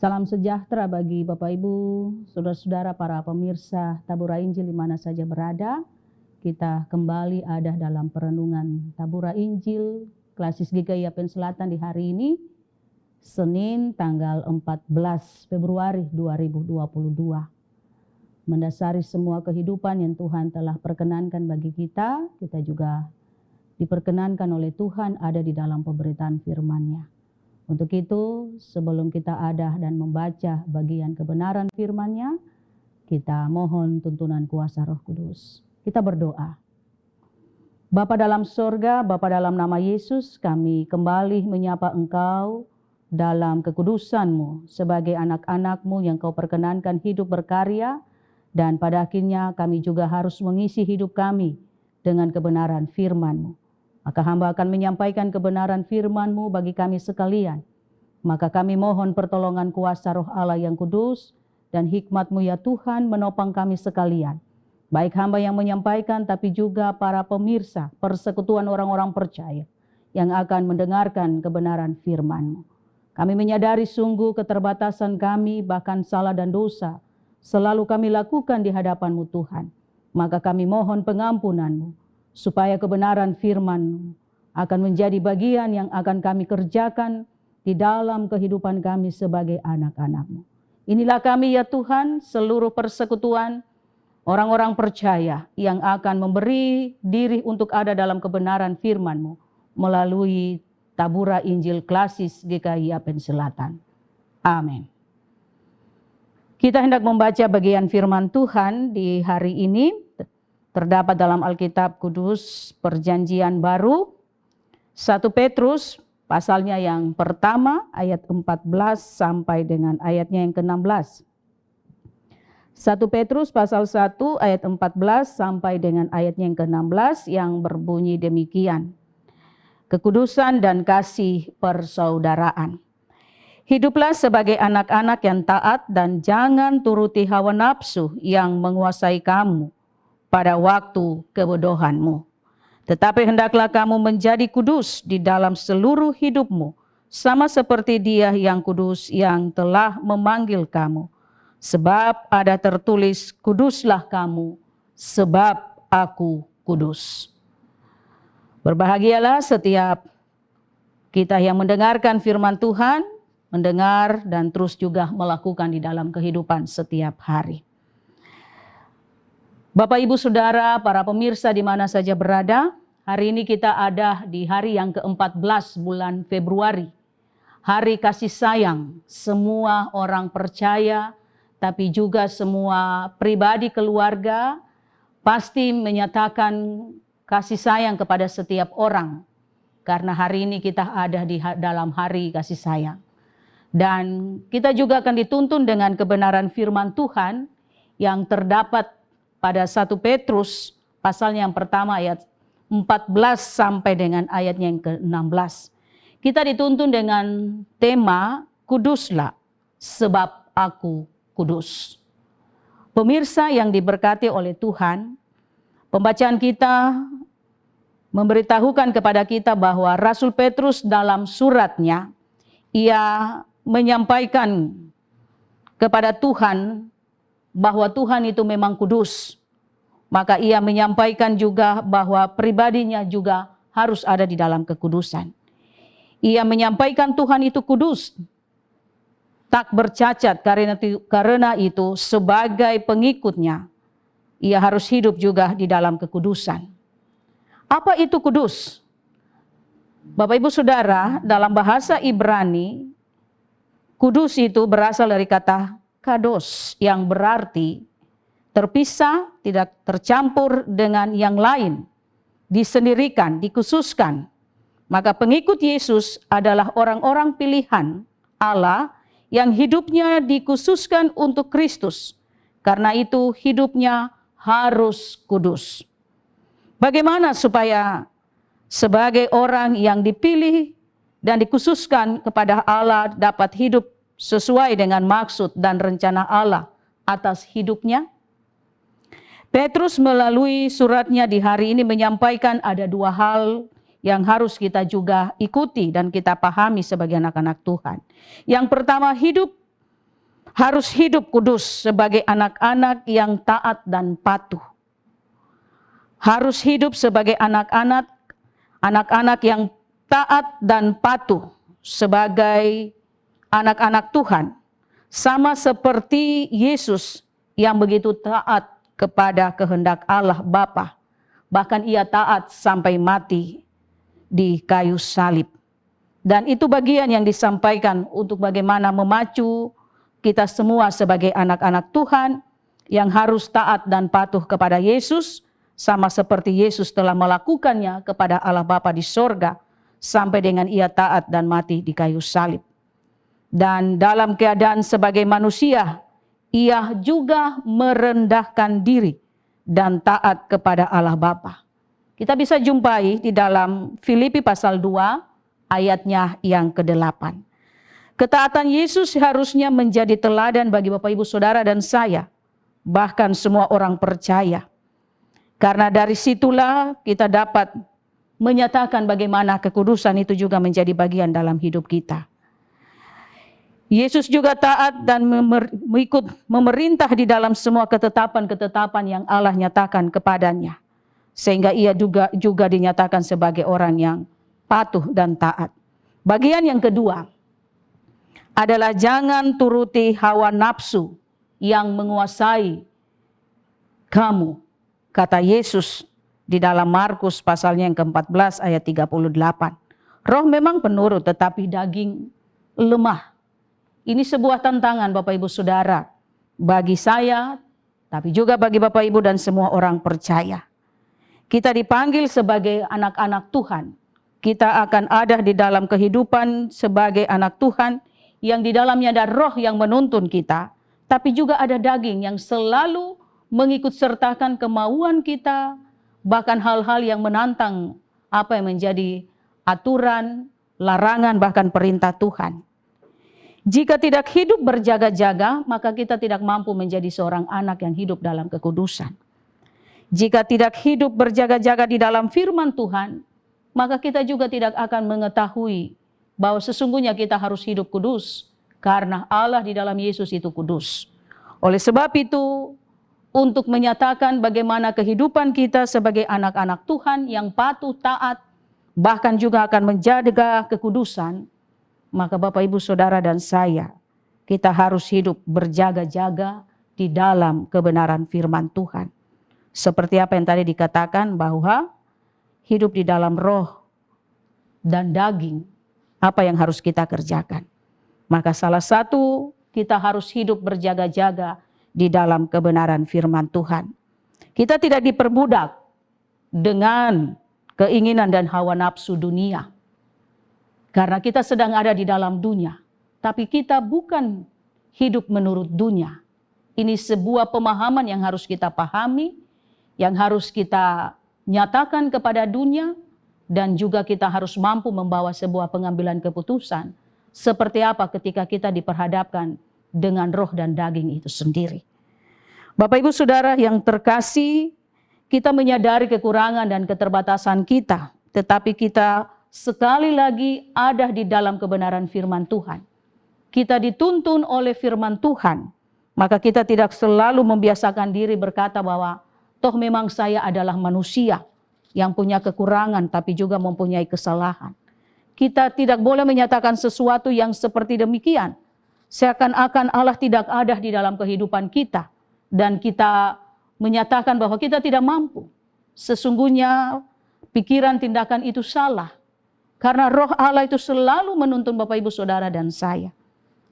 Salam sejahtera bagi Bapak Ibu, saudara-saudara para pemirsa Tabura Injil di mana saja berada. Kita kembali ada dalam perenungan Tabura Injil Klasis GKI Yapen Selatan di hari ini, Senin tanggal 14 Februari 2022. Mendasari semua kehidupan yang Tuhan telah perkenankan bagi kita, kita juga diperkenankan oleh Tuhan ada di dalam pemberitaan firman-Nya. Untuk itu, sebelum kita ada dan membaca bagian kebenaran firman-Nya, kita mohon tuntunan kuasa Roh Kudus. Kita berdoa. Bapa dalam sorga, Bapa dalam nama Yesus, kami kembali menyapa Engkau dalam kekudusan-Mu sebagai anak-anak-Mu yang Kau perkenankan hidup berkarya, dan pada akhirnya kami juga harus mengisi hidup kami dengan kebenaran firman-Mu. Maka hamba akan menyampaikan kebenaran firman-Mu bagi kami sekalian. Maka kami mohon pertolongan kuasa Roh Allah yang kudus dan hikmat-Mu ya Tuhan menopang kami sekalian. Baik hamba yang menyampaikan tapi juga para pemirsa persekutuan orang-orang percaya yang akan mendengarkan kebenaran firman-Mu. Kami menyadari sungguh keterbatasan kami bahkan salah dan dosa selalu kami lakukan di hadapan-Mu Tuhan. Maka kami mohon pengampunan-Mu supaya kebenaran firman akan menjadi bagian yang akan kami kerjakan di dalam kehidupan kami sebagai anak-anak-Mu. Inilah kami ya Tuhan, seluruh persekutuan orang-orang percaya yang akan memberi diri untuk ada dalam kebenaran firman-Mu melalui Tabura Injil Klasis GKI Yapen Selatan. Amin. Kita hendak membaca bagian firman Tuhan di hari ini. Terdapat dalam Alkitab Kudus Perjanjian Baru, 1 Petrus pasalnya yang pertama ayat 14 sampai dengan ayatnya yang ke-16. 1 Petrus pasal 1 ayat 14 sampai dengan ayatnya yang ke-16 yang berbunyi demikian. Kekudusan dan kasih persaudaraan. Hiduplah sebagai anak-anak yang taat dan jangan turuti hawa nafsu yang menguasai kamu pada waktu kebodohanmu. Tetapi hendaklah kamu menjadi kudus di dalam seluruh hidupmu, sama seperti Dia yang kudus yang telah memanggil kamu. Sebab ada tertulis, kuduslah kamu, sebab aku kudus. Berbahagialah setiap kita yang mendengarkan firman Tuhan, mendengar dan terus juga melakukan di dalam kehidupan setiap hari. Bapak, Ibu, Saudara, para pemirsa di mana saja berada, hari ini kita ada di hari yang ke-14 bulan Februari. Hari kasih sayang semua orang percaya, tapi juga semua pribadi keluarga pasti menyatakan kasih sayang kepada setiap orang. Karena hari ini kita ada di dalam hari kasih sayang. Dan kita juga akan dituntun dengan kebenaran firman Tuhan yang terdapat pada 1 Petrus pasalnya yang pertama ayat 14 sampai dengan ayatnya yang ke-16. Kita dituntun dengan tema kuduslah sebab aku kudus. Pemirsa yang diberkati oleh Tuhan, pembacaan kita memberitahukan kepada kita bahwa Rasul Petrus dalam suratnya ia menyampaikan kepada Tuhan bahwa Tuhan itu memang kudus. Maka ia menyampaikan juga bahwa pribadinya juga harus ada di dalam kekudusan. Ia menyampaikan Tuhan itu kudus, tak bercacat, karena itu sebagai pengikutnya, ia harus hidup juga di dalam kekudusan. Apa itu kudus? Bapak Ibu Saudara, dalam bahasa Ibrani, kudus itu berasal dari kata kados yang berarti terpisah, tidak tercampur dengan yang lain, disendirikan, dikhususkan. Maka pengikut Yesus adalah orang-orang pilihan Allah yang hidupnya dikhususkan untuk Kristus. Karena itu hidupnya harus kudus. Bagaimana supaya sebagai orang yang dipilih dan dikhususkan kepada Allah dapat hidup sesuai dengan maksud dan rencana Allah atas hidupnya? Petrus melalui suratnya di hari ini menyampaikan ada dua hal yang harus kita juga ikuti dan kita pahami sebagai anak-anak Tuhan. Yang pertama, hidup harus hidup kudus sebagai anak-anak yang taat dan patuh. Harus hidup sebagai anak-anak yang taat dan patuh sebagai anak-anak Tuhan. Sama seperti Yesus yang begitu taat kepada kehendak Allah Bapa. Bahkan ia taat sampai mati di kayu salib. Dan itu bagian yang disampaikan untuk bagaimana memacu kita semua sebagai anak-anak Tuhan yang harus taat dan patuh kepada Yesus, sama seperti Yesus telah melakukannya kepada Allah Bapa di sorga, sampai dengan ia taat dan mati di kayu salib. Dan dalam keadaan sebagai manusia, ia juga merendahkan diri dan taat kepada Allah Bapa. Kita bisa jumpai di dalam Filipi pasal 2 ayatnya yang ke-8. Ketaatan Yesus harusnya menjadi teladan bagi Bapak Ibu Saudara dan saya, bahkan semua orang percaya. Karena dari situlah kita dapat menyatakan bagaimana kekudusan itu juga menjadi bagian dalam hidup kita. Yesus juga taat dan mengikut memerintah di dalam semua ketetapan-ketetapan yang Allah nyatakan kepadanya. Sehingga ia juga dinyatakan sebagai orang yang patuh dan taat. Bagian yang kedua adalah jangan turuti hawa nafsu yang menguasai kamu, kata Yesus di dalam Markus pasalnya yang ke-14 ayat 38. Roh memang penurut tetapi daging lemah. Ini sebuah tantangan Bapak Ibu Saudara bagi saya, tapi juga bagi Bapak Ibu dan semua orang percaya. Kita dipanggil sebagai anak-anak Tuhan. Kita akan ada di dalam kehidupan sebagai anak Tuhan yang di dalamnya ada roh yang menuntun kita, tapi juga ada daging yang selalu mengikut sertakan kemauan kita, bahkan hal-hal yang menantang apa yang menjadi aturan, larangan, bahkan perintah Tuhan. Jika tidak hidup berjaga-jaga, maka kita tidak mampu menjadi seorang anak yang hidup dalam kekudusan. Jika tidak hidup berjaga-jaga di dalam firman Tuhan, maka kita juga tidak akan mengetahui bahwa sesungguhnya kita harus hidup kudus, karena Allah di dalam Yesus itu kudus. Oleh sebab itu, untuk menyatakan bagaimana kehidupan kita sebagai anak-anak Tuhan yang patuh, taat, bahkan juga akan menjaga kekudusan, maka Bapak Ibu Saudara dan saya, kita harus hidup berjaga-jaga di dalam kebenaran firman Tuhan. Seperti apa yang tadi dikatakan bahwa hidup di dalam roh dan daging, apa yang harus kita kerjakan. Maka salah satu kita harus hidup berjaga-jaga di dalam kebenaran firman Tuhan. Kita tidak diperbudak dengan keinginan dan hawa nafsu dunia. Karena kita sedang ada di dalam dunia. Tapi kita bukan hidup menurut dunia. Ini sebuah pemahaman yang harus kita pahami, yang harus kita nyatakan kepada dunia, dan juga kita harus mampu membawa sebuah pengambilan keputusan seperti apa ketika kita diperhadapkan dengan roh dan daging itu sendiri. Bapak Ibu Saudara yang terkasih, kita menyadari kekurangan dan keterbatasan kita, tetapi kita sekali lagi ada di dalam kebenaran firman Tuhan. Kita dituntun oleh firman Tuhan, maka kita tidak selalu membiasakan diri berkata bahwa toh memang saya adalah manusia yang punya kekurangan tapi juga mempunyai kesalahan. Kita tidak boleh menyatakan sesuatu yang seperti demikian. Seakan-akan Allah tidak ada di dalam kehidupan kita dan kita menyatakan bahwa kita tidak mampu. Sesungguhnya pikiran tindakan itu salah. Karena roh Allah itu selalu menuntun Bapak Ibu Saudara dan saya.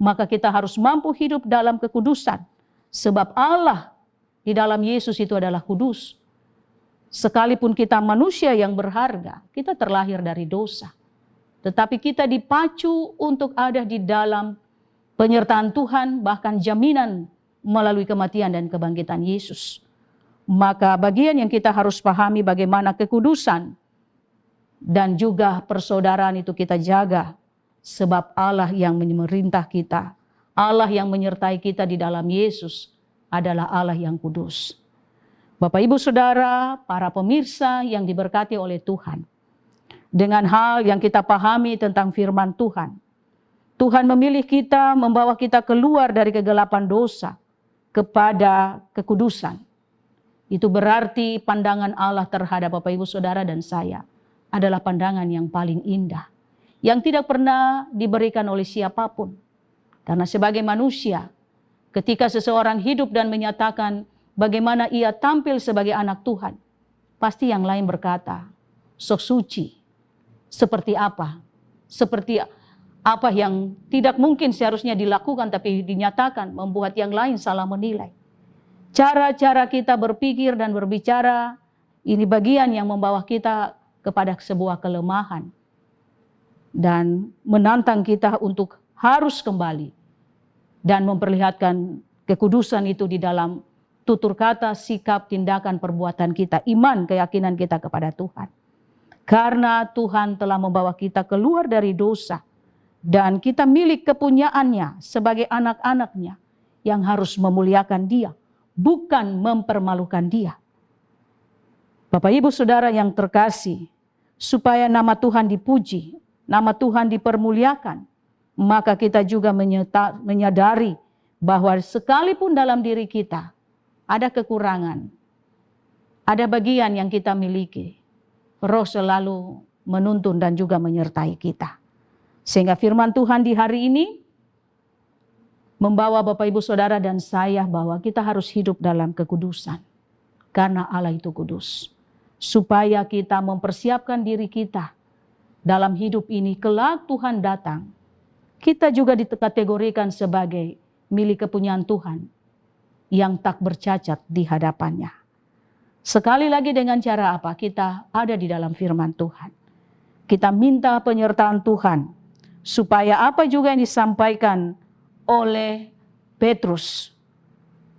Maka kita harus mampu hidup dalam kekudusan. Sebab Allah di dalam Yesus itu adalah kudus. Sekalipun kita manusia yang berharga, kita terlahir dari dosa. Tetapi kita dipacu untuk ada di dalam penyertaan Tuhan, bahkan jaminan melalui kematian dan kebangkitan Yesus. Maka bagian yang kita harus pahami bagaimana kekudusan dan juga persaudaraan itu kita jaga. Sebab Allah yang memerintah kita, Allah yang menyertai kita di dalam Yesus adalah Allah yang kudus. Bapak Ibu Saudara, para pemirsa yang diberkati oleh Tuhan. Dengan hal yang kita pahami tentang firman Tuhan, Tuhan memilih kita, membawa kita keluar dari kegelapan dosa kepada kekudusan. Itu berarti pandangan Allah terhadap Bapak Ibu Saudara dan saya adalah pandangan yang paling indah, yang tidak pernah diberikan oleh siapapun. Karena sebagai manusia, ketika seseorang hidup dan menyatakan bagaimana ia tampil sebagai anak Tuhan, pasti yang lain berkata, sok suci, seperti apa? Seperti apa yang tidak mungkin seharusnya dilakukan tapi dinyatakan, membuat yang lain salah menilai. Cara-cara kita berpikir dan berbicara, ini bagian yang membawa kita kepada sebuah kelemahan dan menantang kita untuk harus kembali dan memperlihatkan kekudusan itu di dalam tutur kata, sikap, tindakan, perbuatan kita, iman, keyakinan kita kepada Tuhan. Karena Tuhan telah membawa kita keluar dari dosa dan kita milik kepunyaannya sebagai anak-anaknya yang harus memuliakan Dia, bukan mempermalukan Dia. Bapak Ibu Saudara yang terkasih, supaya nama Tuhan dipuji, nama Tuhan dipermuliakan, maka kita juga menyadari bahwa sekalipun dalam diri kita ada kekurangan, ada bagian yang kita miliki, Roh selalu menuntun dan juga menyertai kita. Sehingga firman Tuhan di hari ini membawa Bapak Ibu Saudara dan saya bahwa kita harus hidup dalam kekudusan. Karena Allah itu kudus. Supaya kita mempersiapkan diri kita dalam hidup ini, kelak Tuhan datang, kita juga dikategorikan sebagai milik kepunyaan Tuhan yang tak bercacat di hadapannya. Sekali lagi dengan cara apa? Kita ada di dalam firman Tuhan. Kita minta penyertaan Tuhan supaya apa juga yang disampaikan oleh Petrus,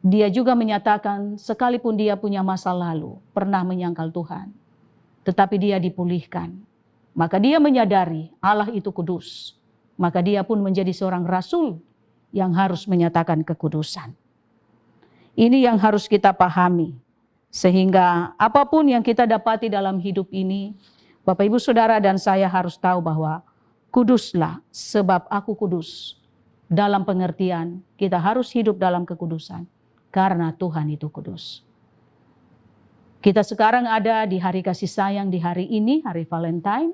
dia juga menyatakan sekalipun dia punya masa lalu, pernah menyangkal Tuhan, tetapi dia dipulihkan. Maka dia menyadari Allah itu kudus. Maka dia pun menjadi seorang rasul yang harus menyatakan kekudusan. Ini yang harus kita pahami. Sehingga apapun yang kita dapati dalam hidup ini, Bapak Ibu Saudara dan saya harus tahu bahwa kuduslah sebab aku kudus. Dalam pengertian kita harus hidup dalam kekudusan karena Tuhan itu kudus. Kita sekarang ada di hari kasih sayang, di hari ini, hari Valentine.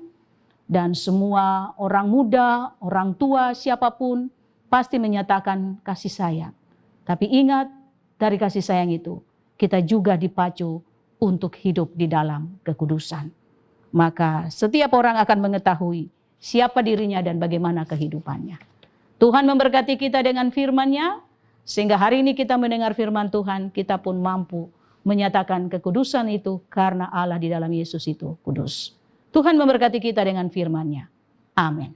Dan semua orang muda, orang tua, siapapun pasti menyatakan kasih sayang. Tapi ingat, dari kasih sayang itu kita juga dipacu untuk hidup di dalam kekudusan. Maka setiap orang akan mengetahui siapa dirinya dan bagaimana kehidupannya. Tuhan memberkati kita dengan firman-Nya, sehingga hari ini kita mendengar firman Tuhan, kita pun mampu menyatakan kekudusan itu karena Allah di dalam Yesus itu kudus. Tuhan memberkati kita dengan firman-Nya. Amin.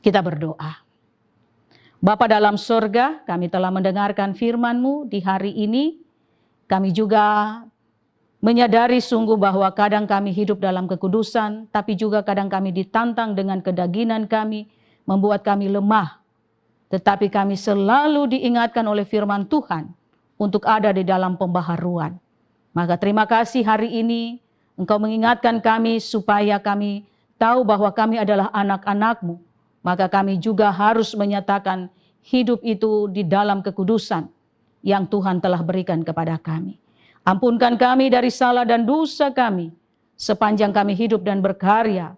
Kita berdoa. Bapa dalam sorga, kami telah mendengarkan firman-Mu di hari ini. Kami juga menyadari sungguh bahwa kadang kami hidup dalam kekudusan, tapi juga kadang kami ditantang dengan kedagingan kami, membuat kami lemah. Tetapi kami selalu diingatkan oleh firman Tuhan untuk ada di dalam pembaharuan. Maka terima kasih hari ini Engkau mengingatkan kami supaya kami tahu bahwa kami adalah anak-anak-Mu. Maka kami juga harus menyatakan hidup itu di dalam kekudusan yang Tuhan telah berikan kepada kami. Ampunkan kami dari salah dan dosa kami sepanjang kami hidup dan berkarya,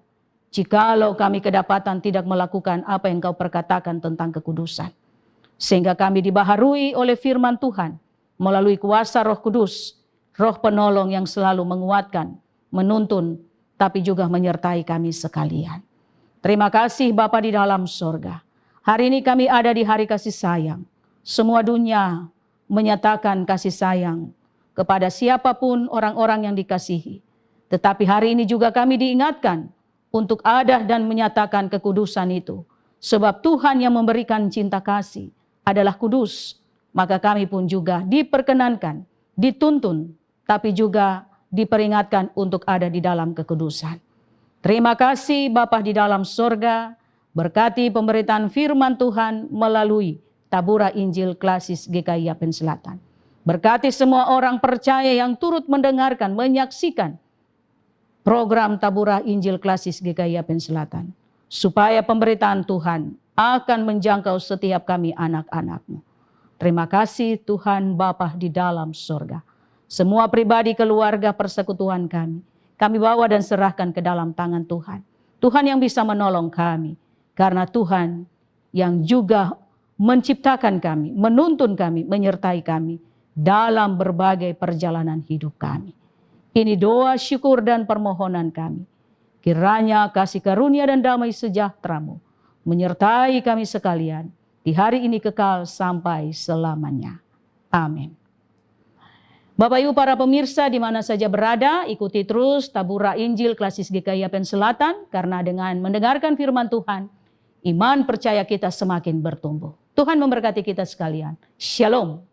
jikalau kami kedapatan tidak melakukan apa yang Engkau perkatakan tentang kekudusan. Sehingga kami dibaharui oleh firman Tuhan melalui kuasa Roh Kudus, Roh penolong yang selalu menguatkan, menuntun, tapi juga menyertai kami sekalian. Terima kasih Bapa di dalam sorga. Hari ini kami ada di hari kasih sayang. Semua dunia menyatakan kasih sayang kepada siapapun orang-orang yang dikasihi. Tetapi hari ini juga kami diingatkan untuk ada dan menyatakan kekudusan itu. Sebab Tuhan yang memberikan cinta kasih adalah kudus. Maka kami pun juga diperkenankan, dituntun, tapi juga diperingatkan untuk ada di dalam kekudusan. Terima kasih Bapa di dalam sorga, berkati pemberitaan firman Tuhan melalui Tabura Injil Klasis GKI Yapen Selatan. Berkati semua orang percaya yang turut mendengarkan, menyaksikan program Tabura Injil Klasis GKI Yapen Selatan. supaya pemberitaan Tuhan akan menjangkau setiap kami anak-anak-Mu. Terima kasih Tuhan Bapa di dalam surga. Semua pribadi, keluarga, persekutuan kami bawa dan serahkan ke dalam tangan Tuhan. Tuhan yang bisa menolong kami, karena Tuhan yang juga menciptakan kami, menuntun kami, menyertai kami dalam berbagai perjalanan hidup kami. Ini doa, syukur, dan permohonan kami. Kiranya kasih karunia dan damai sejahtera-Mu menyertai kami sekalian di hari ini kekal sampai selamanya. Amin. Bapak Ibu para pemirsa di mana saja berada, ikuti terus Tabura Injil Klasis GKI Yapen Selatan, karena dengan mendengarkan firman Tuhan, iman percaya kita semakin bertumbuh. Tuhan memberkati kita sekalian. Shalom.